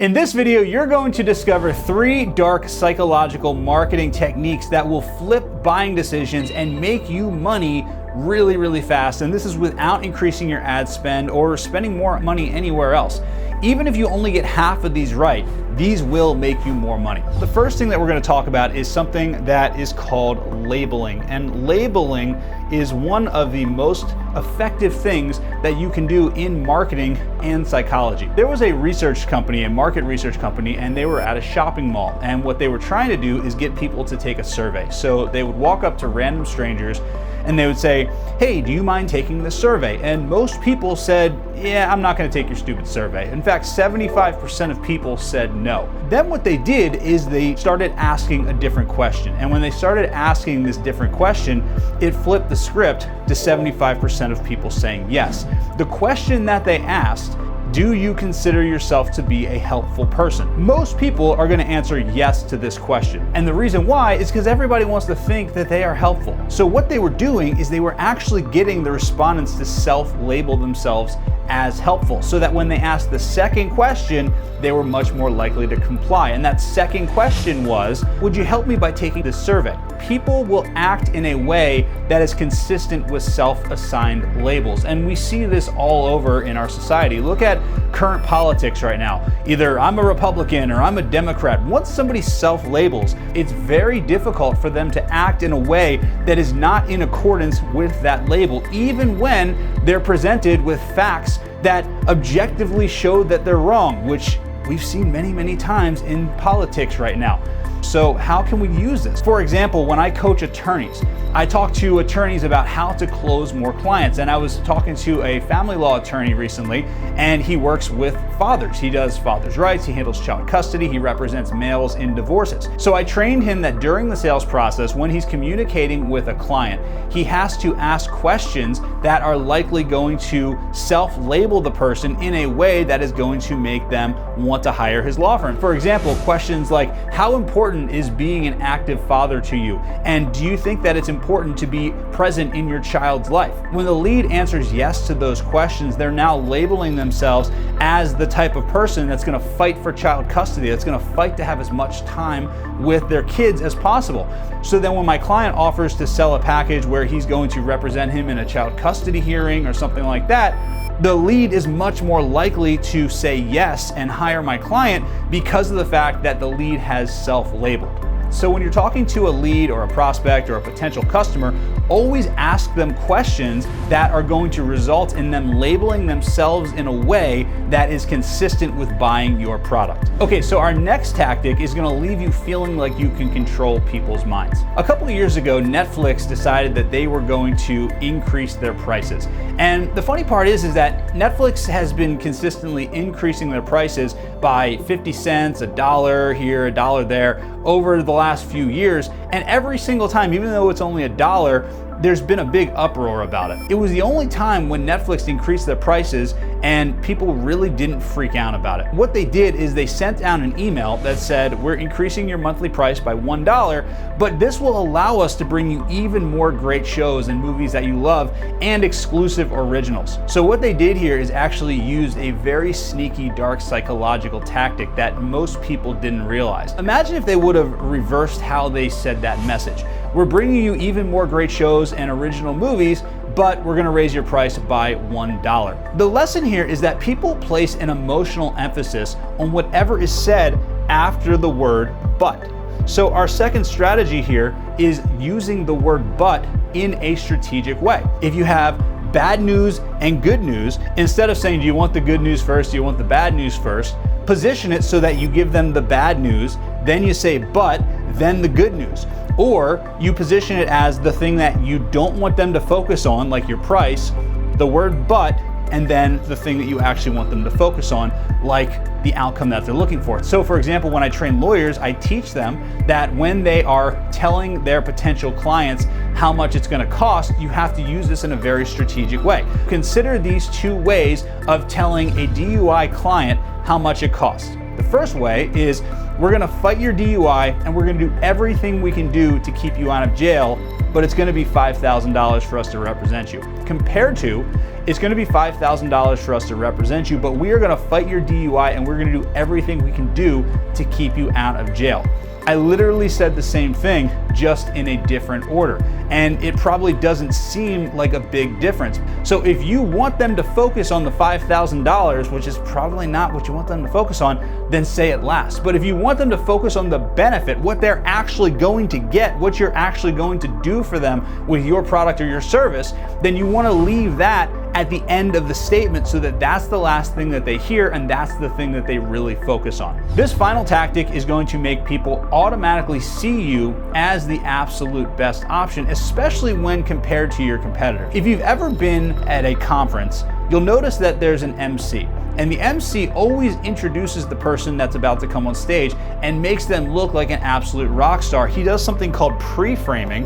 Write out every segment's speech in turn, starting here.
In this video, you're going to discover 3 dark psychological marketing techniques that will flip buying decisions and make you money really fast. And this is without increasing your ad spend or spending more money anywhere else. Even if you only get half of these right, these will make you more money. The first thing that we're going to talk about is something that is called labeling. And labeling is one of the most effective things that you can do in marketing and psychology. There was a research company, a market research company, and they were at a shopping mall. And what they were trying to do is get people to take a survey. So they would walk up to random strangers and they would say, "Hey, do you mind taking this survey?" And most people said, "Yeah, I'm not going to take your stupid survey." In fact, 75% of people said no. Then what they did is they started asking a different question. And when they started asking this different question, it flipped the script to 75% of people saying yes. The question that they asked: do you consider yourself to be a helpful person? Most people are going to answer yes to this question. And the reason why is because everybody wants to think that they are helpful. So what they were doing is they were actually getting the respondents to self-label themselves as helpful, so that when they asked the second question, they were much more likely to comply. And that second question was, would you help me by taking this survey? People will act in a way that is consistent with self-assigned labels. And we see this all over in our society. Look at current politics right now. Either I'm a Republican or I'm a Democrat. Once somebody self-labels, it's very difficult for them to act in a way that is not in accordance with that label, even when they're presented with facts that objectively show that they're wrong, which we've seen many times in politics right now. So how can we use this? For example, when I coach attorneys, I talk to attorneys about how to close more clients. And I was talking to a family law attorney recently, and he works with fathers. He does fathers' rights, he handles child custody, he represents males in divorces. So I trained him that during the sales process, when he's communicating with a client, he has to ask questions that are likely going to self-label the person in a way that is going to make them want to hire his law firm. For example, questions like, how important is being an active father to you? And do you think that it's important to be present in your child's life? When the lead answers yes to those questions, they're now labeling themselves as the type of person that's going to fight for child custody, that's going to fight to have as much time with their kids as possible. So then when my client offers to sell a package where he's going to represent him in a child custody hearing or something like that, the lead is much more likely to say yes and hire my client because of the fact that the lead has self-labeled. So when you're talking to a lead or a prospect or a potential customer, always ask them questions that are going to result in them labeling themselves in a way that is consistent with buying your product. Okay, so our next tactic is going to leave you feeling like you can control people's minds. A couple of years ago, Netflix decided that they were going to increase their prices. And the funny part is that Netflix has been consistently increasing their prices by 50 cents, $1 here, $1 there, over the last few years. And every single time, even though it's only $1, there's been a big uproar about it. It was the only time when Netflix increased their prices and people really didn't freak out about it. What they did is they sent out an email that said, we're increasing your monthly price by $1, but this will allow us to bring you even more great shows and movies that you love and exclusive originals. So what they did here is actually use a very sneaky, dark psychological tactic that most people didn't realize. Imagine if they would have reversed how they said that message. We're bringing you even more great shows and original movies, but we're going to raise your price by $1. The lesson here is that people place an emotional emphasis on whatever is said after the word but. So our second strategy here is using the word but in a strategic way. If you have bad news and good news, instead of saying, do you want the good news first, do you want the bad news first, position it so that you give them the bad news, then you say but, then the good news. Or you position it as the thing that you don't want them to focus on, like your price, the word but, and then the thing that you actually want them to focus on, like the outcome that they're looking for. So for example, when I train lawyers, I teach them that when they are telling their potential clients how much it's going to cost, you have to use this in a very strategic way. Consider these 2 ways of telling a DUI client how much it costs. The first way is We're gonna fight your DUI and we're gonna do everything we can do to keep you out of jail, but it's gonna be $5,000 for us to represent you. Compared to, it's gonna be $5,000 for us to represent you, but we are gonna fight your DUI and we're gonna do everything we can do to keep you out of jail. I literally said the same thing, just in a different order. And it probably doesn't seem like a big difference. So if you want them to focus on the $5,000, which is probably not what you want them to focus on, then say it last. But if you want them to focus on the benefit, what they're actually going to get, what you're actually going to do for them with your product or your service, then you want to leave that at the end of the statement so that that's the last thing that they hear and that's the thing that they really focus on. This final tactic is going to make people automatically see you as the absolute best option, especially when compared to your competitor. If you've ever been at a conference, you'll notice that there's an MC. And the MC always introduces the person that's about to come on stage and makes them look like an absolute rock star. He does something called pre-framing.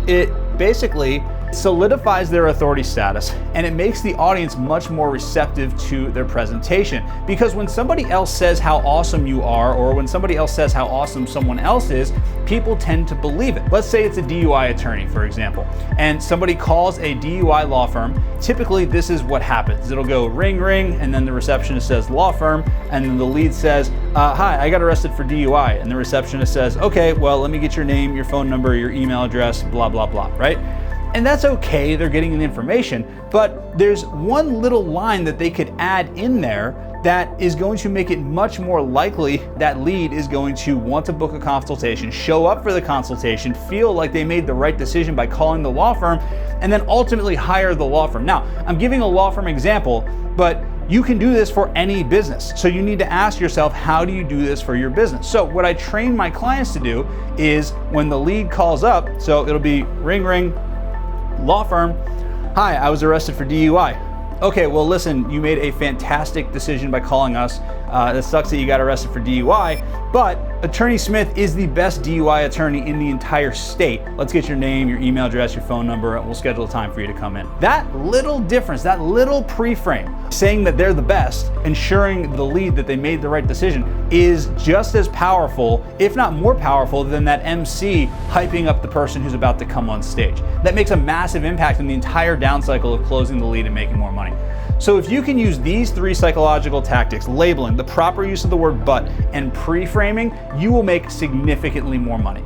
It basically solidifies their authority status and it makes the audience much more receptive to their presentation. Because when somebody else says how awesome you are, or when somebody else says how awesome someone else is, people tend to believe it. Let's say it's a DUI attorney, for example, and somebody calls a DUI law firm. Typically, this is what happens. It'll go ring, ring, and then the receptionist says law firm, and then the lead says, hi, I got arrested for DUI. And the receptionist says, okay, well, let me get your name, your phone number, your email address, blah, blah, blah, right? And that's okay, they're getting the information, but there's one little line that they could add in there that is going to make it much more likely that lead is going to want to book a consultation, show up for the consultation, feel like they made the right decision by calling the law firm, and then ultimately hire the law firm. Now, I'm giving a law firm example, but you can do this for any business. So you need to ask yourself, how do you do this for your business? So what I train my clients to do is when the lead calls up, so it'll be ring, ring, law firm, hi, I was arrested for DUI. Okay, well listen, you made a fantastic decision by calling us. It sucks that you got arrested for DUI, but Attorney Smith is the best DUI attorney in the entire state. Let's get your name, your email address, your phone number, and we'll schedule a time for you to come in. That little difference, that little pre-frame, saying that they're the best, ensuring the lead that they made the right decision, is just as powerful, if not more powerful, than that MC hyping up the person who's about to come on stage. That makes a massive impact in the entire down cycle of closing the lead and making more money. So if you can use these 3 psychological tactics, labeling, the proper use of the word but, and pre-framing, you will make significantly more money.